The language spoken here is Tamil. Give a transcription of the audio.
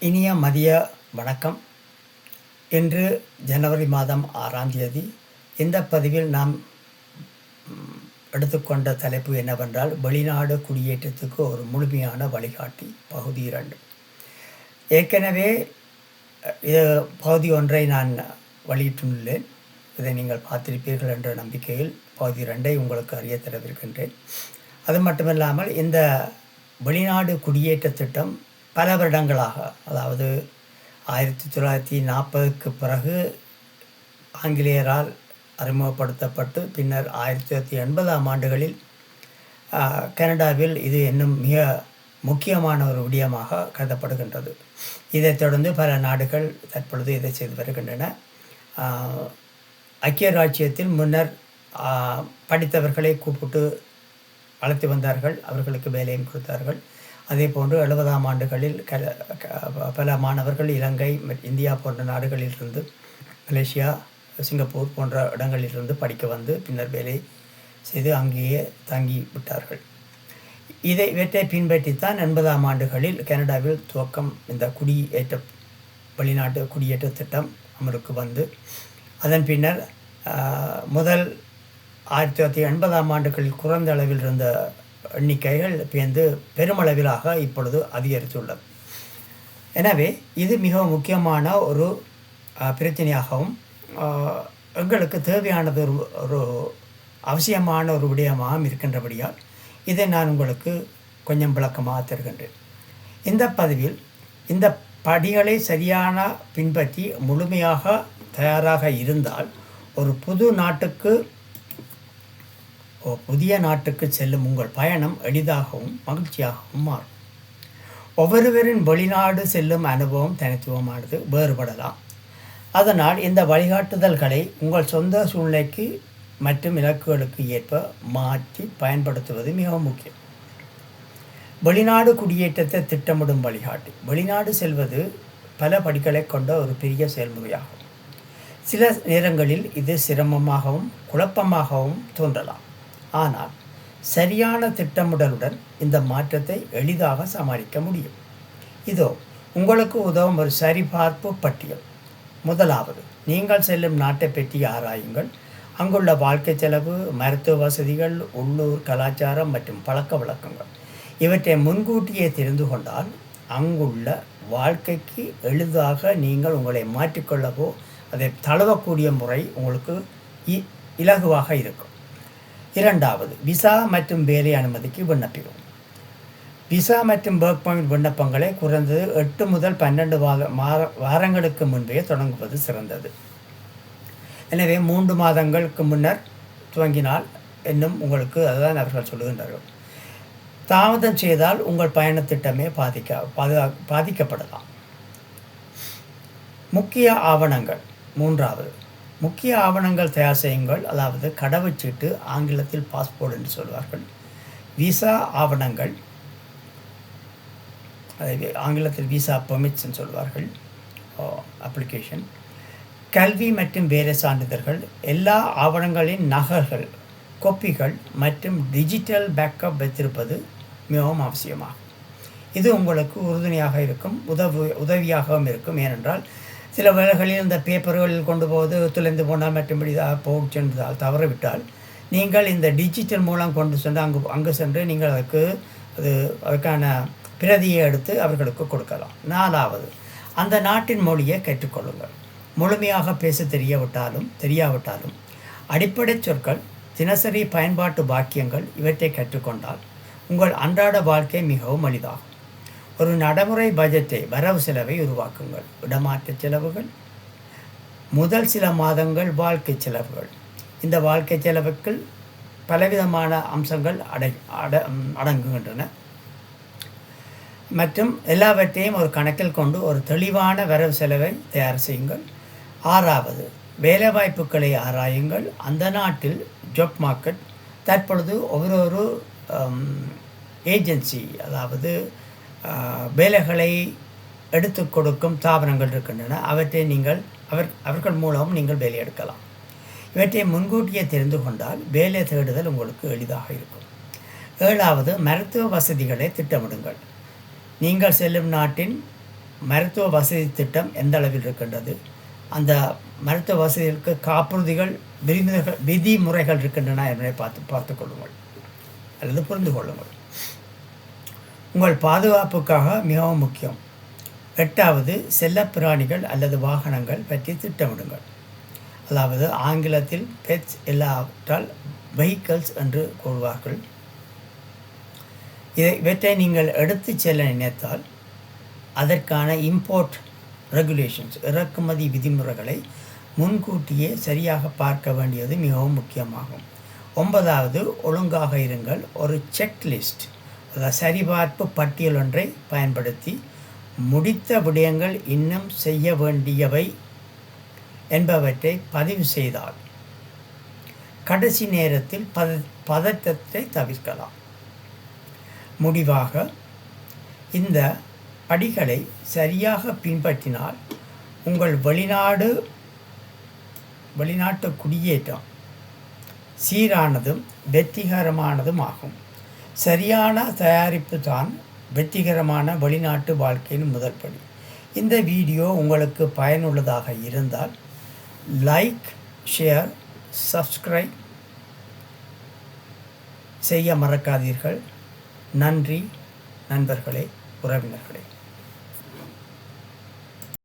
இனிய மதிய வணக்கம். இன்று ஜனவரி மாதம் 6ஆம் தேதி. இந்த பதிவில் நாம் எடுத்துக்கொண்ட தலைப்பு என்னவென்றால், வெளிநாடு குடியேற்றத்துக்கு ஒரு முழுமையான வழிகாட்டி பகுதி 2. ஏற்கனவே பகுதி 1 நான் வெளியிட்டுள்ளேன். இதை நீங்கள் பார்த்திருப்பீர்கள் என்ற நம்பிக்கையில் பகுதி 2 உங்களுக்கு அறிய தரவிருக்கின்றேன். அது மட்டுமில்லாமல் இந்த வெளிநாடு குடியேற்ற திட்டம் பல வருடங்களாக, அதாவது 1940க்கு பிறகு ஆங்கிலேயரால் அறிமுகப்படுத்தப்பட்டு பின்னர் 1980ஆம் ஆண்டுகளில் கனடாவில் இது இன்னும் மிக முக்கியமான ஒரு விடயமாக கருதப்படுகின்றது. இதைத் தொடர்ந்து பல நாடுகள் தற்பொழுது இதை செய்து வருகின்றன. ஐக்கிய ராச்சியத்தில் முன்னர் படித்தவர்களை கூப்பிட்டு அழைத்து வந்தார்கள், அவர்களுக்கு வேலையும் கொடுத்தார்கள். அதே போன்று 70ஆம் ஆண்டுகளில் பல மாணவர்கள் இலங்கை, இந்தியா போன்ற நாடுகளிலிருந்து, மலேசியா, சிங்கப்பூர் போன்ற இடங்களிலிருந்து படிக்க வந்து பின்னர் வேலை செய்து அங்கேயே தங்கி விட்டார்கள். இவற்றை பின்பற்றித்தான் 80ஆம் ஆண்டுகளில் கனடாவில் துவக்கம் இந்த வெளிநாட்டு குடியேற்ற திட்டம் அமலுக்கு வந்து, அதன் பின்னர் முதல் 1980ஆம் ஆண்டுகளில் குறைந்த அளவில் இருந்த எண்ணிக்கைகள் பேர்ந்து பெருமளவிலாக இப்பொழுது அதிகரித்துள்ளது. எனவே இது மிக முக்கியமான ஒரு பிரச்சனையாகவும் எங்களுக்கு தேவையானது ஒரு அவசியமான ஒரு விடயமாகவும் இருக்கின்றபடியால் இதை நான் உங்களுக்கு கொஞ்சம் விளக்கமாக தருகின்றேன். இந்த பதிவில் இந்த படிகளை சரியான பின்பற்றி முழுமையாக தயாராக இருந்தால் ஒரு புதிய நாட்டுக்கு செல்லும் உங்கள் பயணம் எளிதாகவும் மகிழ்ச்சியாகவும் மாறும். ஒவ்வொருவரின் வெளிநாடு செல்லும் அனுபவம் தனித்துவமானது, வேறுபடலாம். அதனால் இந்த வழிகாட்டுதல்களை உங்கள் சொந்த சூழ்நிலைக்கு மற்றும் இலக்குகளுக்கு ஏற்ப மாற்றி பயன்படுத்துவது மிகவும் முக்கியம். வெளிநாடு குடியேற்றத்தை திட்டமிடும் வழிகாட்டி. வெளிநாடு செல்வது பல படிகளை கொண்ட ஒரு பெரிய செயல்முறையாகும். சில நேரங்களில் இது சிரமமாகவும் குழப்பமாகவும் தோன்றலாம். ஆனால் சரியான திட்டமிடலுடன் இந்த மாற்றத்தை எளிதாக சமாளிக்க முடியும். இதோ உங்களுக்கு உதவும் ஒரு சரிபார்ப்பு பட்டியல். முதலாவது, நீங்கள் செல்லும் நாட்டை பற்றி ஆராயுங்கள். அங்குள்ள வாழ்க்கை செலவு, மருத்துவ வசதிகள், உள்ளூர் கலாச்சாரம் மற்றும் பழக்க வழக்கங்கள் இவற்றை முன்கூட்டியே தெரிந்து கொண்டால் அங்குள்ள வாழ்க்கைக்கு எளிதாக நீங்கள் உங்களை மாற்றிக்கொள்ளவோ அதை தழுவக்கூடிய முறை உங்களுக்கு இலகுவாக இருக்கும். இரண்டாவது, விசா மற்றும் வேலை அனுமதிக்கு விண்ணப்பிக்கும். விசா மற்றும் ஒர்க் பர்மிட் விண்ணப்பங்களை குறைந்தது 8 முதல் 12 வாரங்களுக்கு முன்பே தொடங்குவது சிறந்தது. எனவே 3 மாதங்களுக்கு முன்னர் துவங்கினால் இன்னும் உங்களுக்கு அதுதான் அவர்கள் சொல்லுகின்றார்கள். தாமதம் செய்தால் உங்கள் பயண திட்டமே பாதிக்கப்படலாம். முக்கிய ஆவணங்கள். மூன்றாவது, முக்கிய ஆவணங்கள் தயார் செய்யுங்கள். அதாவது கடவுச்சீட்டு, ஆங்கிலத்தில் பாஸ்போர்ட் என்று சொல்வார்கள். விசா ஆவணங்கள், ஆங்கிலத்தில் விசா பெர்மிட்ஸ் என்று சொல்வார்கள், அப்ளிகேஷன். கல்வி மற்றும் வேலை சான்றிதழ்கள், எல்லா ஆவணங்களின் நகல்கள், கொப்பிகள் மற்றும் டிஜிட்டல் பேக்கப் வைத்திருப்பது மிகவும் அவசியமாகும். இது உங்களுக்கு உறுதுணையாக இருக்கும், உதவியாகவும் இருக்கும். ஏனென்றால் சில வேளைகளில் இந்த பேப்பர்களில் கொண்டு போவது தொலைந்து போனால் மற்றபடி சென்றால் தவறவிட்டால் நீங்கள் இந்த டிஜிட்டல் மூலம் கொண்டு சென்று அங்கு சென்று நீங்கள் அதுக்கான பிரதியை எடுத்து அவர்களுக்கு கொடுக்கலாம். 4வது, அந்த நாட்டின் மொழியை கற்றுக்கொள்ளுங்கள். முழுமையாக பேச தெரியாவிட்டாலும் அடிப்படை சொற்கள், தினசரி பயன்பாட்டு வாக்கியங்கள் இவற்றை கற்றுக்கொண்டால் உங்கள் அன்றாட வாழ்க்கை மிகவும் எளிதாகும். ஒரு நடைமுறை பட்ஜெட்டை, வரவு செலவை உருவாக்குங்கள். இடமாற்ற செலவுகள், முதல் சில மாதங்கள் வாழ்க்கை செலவுகள். இந்த வாழ்க்கை செலவுக்குள் பலவிதமான அம்சங்கள் அடங்குகின்றன மற்றும் எல்லாவற்றையும் ஒரு கணக்கில் கொண்டு ஒரு தெளிவான வரவு செலவை தயார் செய்யுங்கள். 6வது, வேலைவாய்ப்புகளை ஆராயுங்கள். அந்த நாட்டில் ஜாப் மார்க்கெட் தற்பொழுது ஒவ்வொரு ஏஜென்சி, அதாவது வேலைகளை எடுத்து கொடுக்கும் தாபனங்கள் இருக்கின்றன. அவற்றை அவர்கள் மூலம் நீங்கள் வேலை எடுக்கலாம். இவற்றை முன்கூட்டியே தெரிந்து கொண்டால் வேலை தேடுதல் உங்களுக்கு எளிதாக இருக்கும். 7வது, மருத்துவ வசதிகளை திட்டமிடுங்கள். நீங்கள் செல்லும் நாட்டின் மருத்துவ வசதி திட்டம் எந்த அளவில் இருக்கின்றது, அந்த மருத்துவ வசதிகளுக்கு காப்புறுதிகள் விதிமுறைகள் இருக்கின்றன என்பதை பார்த்து கொள்ளுங்கள் அல்லது புரிந்து கொள்ளுங்கள். உங்கள் பாதுகாப்புக்காக மிகவும் முக்கியம். 8வது, செல்லப்பிராணிகள் அல்லது வாகனங்கள் பற்றி திட்டமிடுங்கள். அதாவது ஆங்கிலத்தில் பெட்ஸ் இல்லாவிட்டால் வெஹிக்கிள்ஸ் என்று கூறுவார்கள். இவற்றை நீங்கள் எடுத்து செல்ல நினைத்தால் அதற்கான இம்போர்ட் ரெகுலேஷன்ஸ் இறக்குமதி விதிமுறைகளை முன்கூட்டியே சரியாக பார்க்க வேண்டியது மிகவும் முக்கியமாகும். 9வது, ஒழுங்காக இருங்கள். ஒரு செக்லிஸ்ட் அதாவது சரிபார்ப்பு பட்டியல் ஒன்றை பயன்படுத்தி முடித்த விடயங்கள் இன்னும் செய்ய வேண்டியவை என்பவற்றை பதிவு செய்தால் கடைசி நேரத்தில் பதற்றத்தை தவிர்க்கலாம். முடிவாக, இந்த படிகளை சரியாக பின்பற்றினால் உங்கள் வெளிநாட்டு குடியேற்றம் சீரானதும் வெற்றிகரமானதும் ஆகும். சரியான தயாரிப்பு தான் வெற்றிகரமான வெளிநாட்டு வாழ்க்கையின் முதல் படி. இந்த வீடியோ உங்களுக்கு பயனுள்ளதாக இருந்தால் லைக், ஷேர், சப்ஸ்கிரைப் செய்ய மறக்காதீர்கள். நன்றி நண்பர்களே, உறவினர்களே.